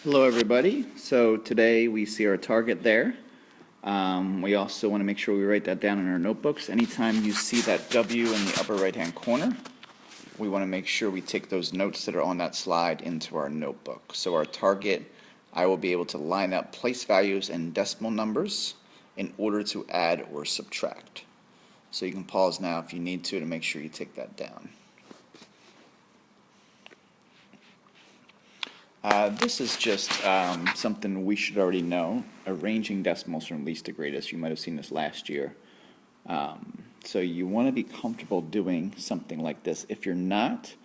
Hello everybody. So today we see our target there. We also want to make sure we write that down in our notebooks. Anytime you see that W in the upper right hand corner, we want to make sure we take those notes that are on that slide into our notebook. So our target, I will be able to line up place values and decimal numbers in order to add or subtract. So you can pause now if you need to make sure you take that down. This is just something we should already know, arranging decimals from least to greatest. You might have seen this last year. So you want to be comfortable doing something like this. If you're not,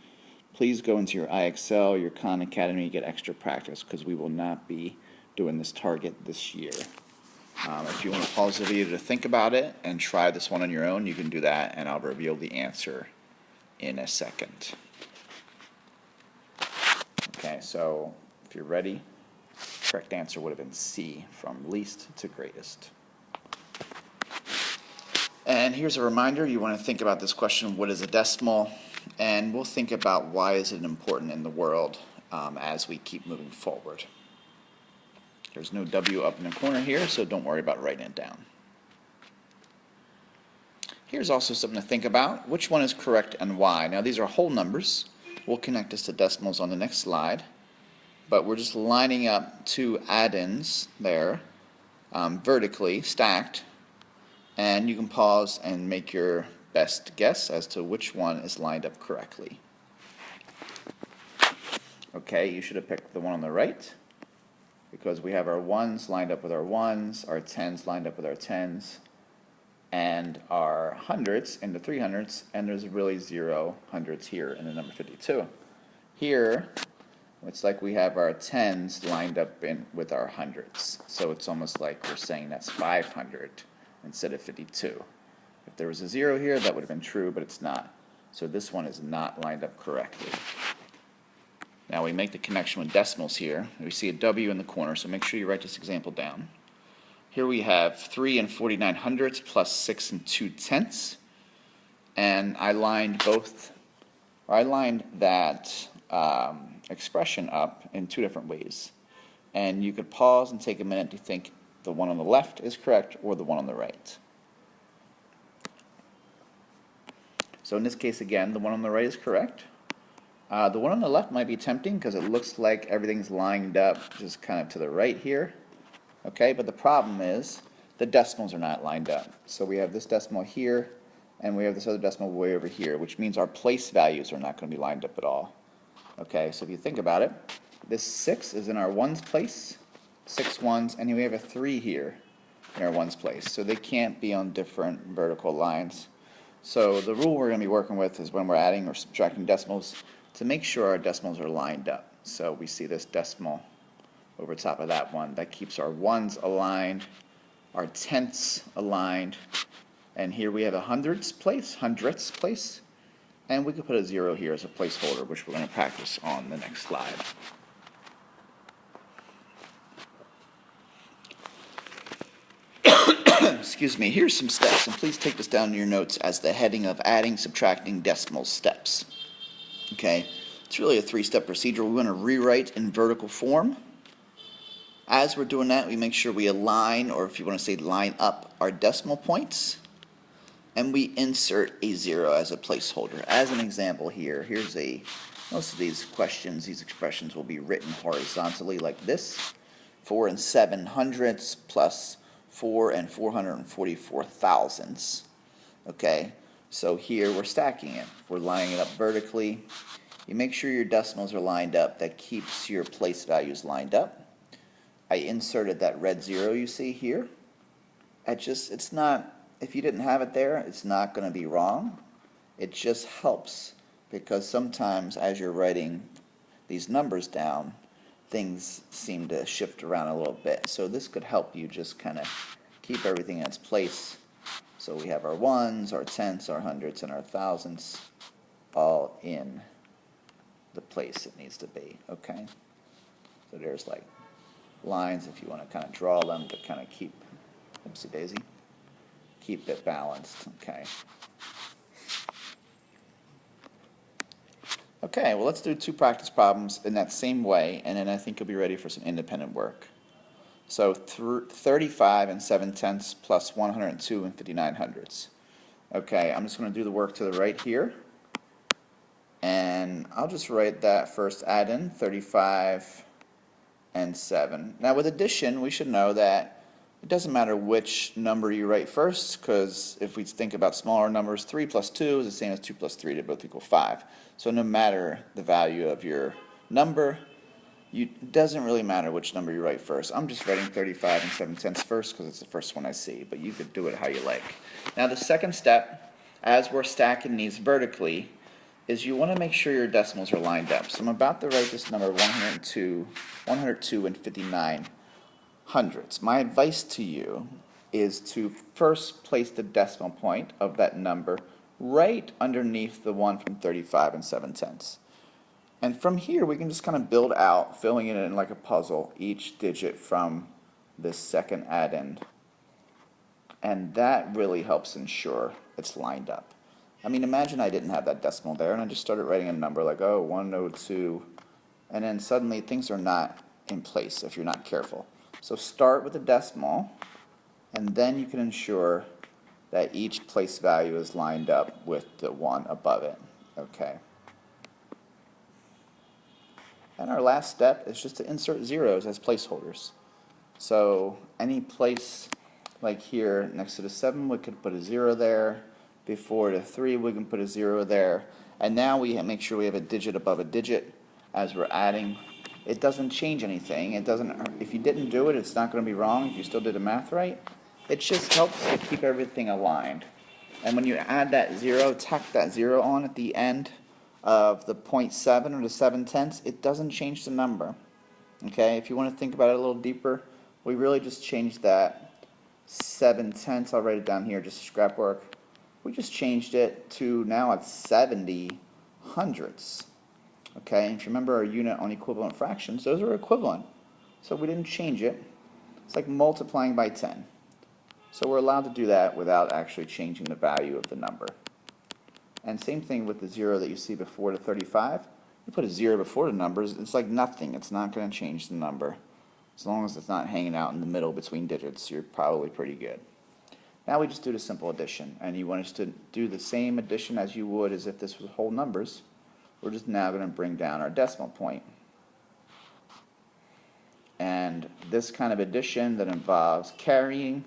please go into your IXL, your Khan Academy, get extra practice, because we will not be doing this target this year. If you want to pause the video to think about it and try this one on your own, you can do that, and I'll reveal the answer in a second. Okay, so if you're ready, correct answer would have been C, from least to greatest. And here's a reminder, you want to think about this question, what is a decimal? And we'll think about why is it important in the world as we keep moving forward. There's no W up in the corner here, so don't worry about writing it down. Here's also something to think about, which one is correct and why. Now these are whole numbers. We'll connect this to decimals on the next slide, but we're just lining up two add-ins there, vertically stacked, and you can pause and make your best guess as to which one is lined up correctly. Okay, you should have picked the one on the right, because we have our ones lined up with our ones, our tens lined up with our tens, and our hundreds into 300s, and there's really 0 hundreds here in the number 52. Here, it's like we have our tens lined up with our hundreds, so it's almost like we're saying that's 500 instead of 52. If there was a 0 here, that would have been true, but it's not. So this one is not lined up correctly. Now we make the connection with decimals here. We see a W in the corner, so make sure you write this example down. Here we have 3 and 49 hundredths plus 6 and 2 tenths, and I lined that expression up in two different ways. And you could pause and take a minute to think the one on the left is correct or the one on the right. So in this case, again, the one on the right is correct. The one on the left might be tempting because it looks like everything's lined up just kind of to the right here. Okay, but the problem is the decimals are not lined up. So we have this decimal here, and we have this other decimal way over here, which means our place values are not going to be lined up at all. Okay, so if you think about it, this 6 is in our ones place, 6 ones, and we have a 3 here in our ones place. So they can't be on different vertical lines. So the rule we're going to be working with is when we're adding or subtracting decimals to make sure our decimals are lined up. So we see this decimal over top of that one. That keeps our ones aligned, our tenths aligned, and here we have a hundredths place, and we could put a 0 here as a placeholder, which we're going to practice on the next slide. Excuse me, here's some steps, and please take this down in your notes as the heading of adding, subtracting decimal steps. Okay, it's really a 3-step procedure. We want to rewrite in vertical form. As we're doing that, we make sure we align, or if you want to say line up, our decimal points, and we insert a 0 as a placeholder. As an example here, most of these questions, these expressions will be written horizontally like this. 4 and 7 hundredths plus 4 and 444 thousandths. Okay, so here we're stacking it. We're lining it up vertically. You make sure your decimals are lined up. That keeps your place values lined up. I inserted that red 0 you see here. It's not, if you didn't have it there, it's not going to be wrong. It just helps because sometimes as you're writing these numbers down, things seem to shift around a little bit. So this could help you just kind of keep everything in its place. So we have our ones, our tenths, our hundredths, and our thousandths all in the place it needs to be. Okay? So there's like lines if you want to kind of draw them to kind of keep, oopsie daisy, keep it balanced. Okay. Okay. Okay, well, let's do 2 practice problems in that same way, and then I think you'll be ready for some independent work. So 35 and 7/10 plus 102 and 59 hundredths. Okay, I'm just going to do the work to the right here. And I'll just write that first add in, 35 and 7. Now with addition, we should know that it doesn't matter which number you write first, because if we think about smaller numbers, 3 plus 2 is the same as 2 plus 3, they both equal 5. So no matter the value of your number, it doesn't really matter which number you write first. I'm just writing 35 and 7/10 first because it's the first one I see, but you could do it how you like. Now the second step, as we're stacking these vertically, is you want to make sure your decimals are lined up. So I'm about to write this number 102 and 59 hundredths. My advice to you is to first place the decimal point of that number right underneath the one from 35 and 7/10. And from here we can just kind of build out, filling it in like a puzzle, each digit from this second add-in. And that really helps ensure it's lined up. I mean, imagine I didn't have that decimal there and I just started writing a number like, oh, 102, and then suddenly things are not in place if you're not careful. So start with the decimal, and then you can ensure that each place value is lined up with the one above it. Okay. And our last step is just to insert zeros as placeholders. So any place like here next to the 7, we could put a 0 there. Before the 3, we can put a 0 there. And now we make sure we have a digit above a digit as we're adding. It doesn't change anything. It doesn't. If you didn't do it, it's not going to be wrong if you still did the math right. It just helps to keep everything aligned. And when you add that 0, tack that 0 on at the end of the 0.7 or the 7/10, it doesn't change the number. Okay, if you want to think about it a little deeper, we really just changed that 7/10. I'll write it down here, just scrap work. We just changed it to now it's 70 hundredths. Okay, and if you remember our unit on equivalent fractions, those are equivalent. So we didn't change it. It's like multiplying by 10. So we're allowed to do that without actually changing the value of the number. And same thing with the 0 that you see before the 35. You put a 0 before the numbers, it's like nothing. It's not going to change the number. As long as it's not hanging out in the middle between digits, you're probably pretty good. Now we just do the simple addition. And you want us to do the same addition as you would as if this was whole numbers. We're just now going to bring down our decimal point. And this kind of addition that involves carrying,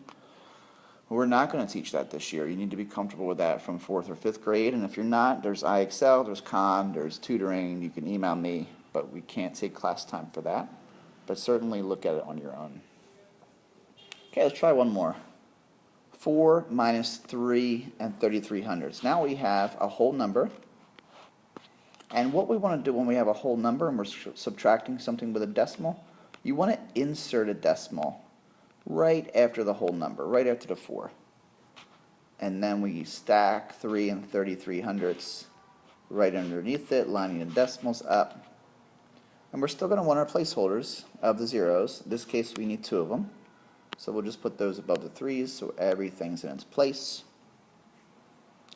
we're not going to teach that this year. You need to be comfortable with that from 4th or 5th grade. And if you're not, there's IXL, there's Khan, there's tutoring. You can email me, but we can't take class time for that. But certainly look at it on your own. Okay, let's try one more. 4 minus 3 and 33 hundredths. Now we have a whole number. And what we want to do when we have a whole number and we're subtracting something with a decimal, you want to insert a decimal right after the whole number, right after the 4. And then we stack 3 and 33 hundredths right underneath it, lining the decimals up. And we're still going to want our placeholders of the zeros. In this case, we need 2 of them. So we'll just put those above the 3s so everything's in its place.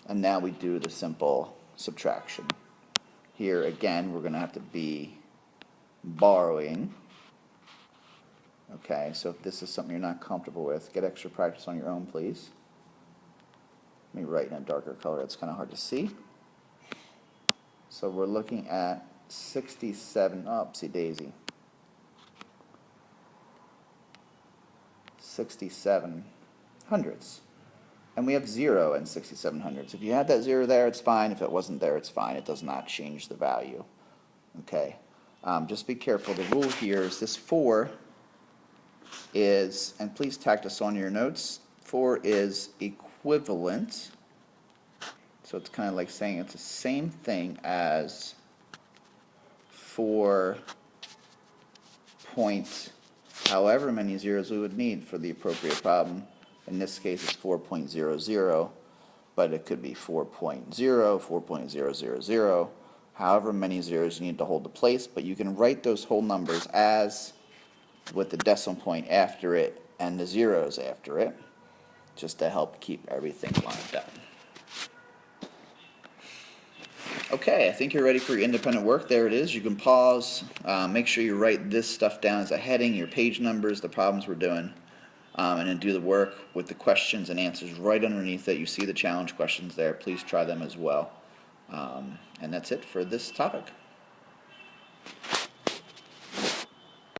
And now we do the simple subtraction. Here again, we're going to have to be borrowing. Okay, so if this is something you're not comfortable with, get extra practice on your own, please. Let me write in a darker color, it's kind of hard to see. So we're looking at 67, oopsie daisy. 67 hundredths. And we have 0 and 67 hundredths. If you had that 0 there, it's fine. If it wasn't there, it's fine. It does not change the value. Okay, just be careful. The rule here is this 4 is, and please tack this on your notes, 4 is equivalent. So it's kind of like saying it's the same thing as 4 point however many zeros we would need for the appropriate problem. In this case it's 4.00, but it could be 4.0, 4.000, however many zeros you need to hold the place, but you can write those whole numbers as with the decimal point after it and the zeros after it, just to help keep everything lined up. Okay, I think you're ready for your independent work. There it is. You can pause. Make sure you write this stuff down as a heading, your page numbers, the problems we're doing, and then do the work with the questions and answers right underneath it. You see the challenge questions there. Please try them as well. And that's it for this topic.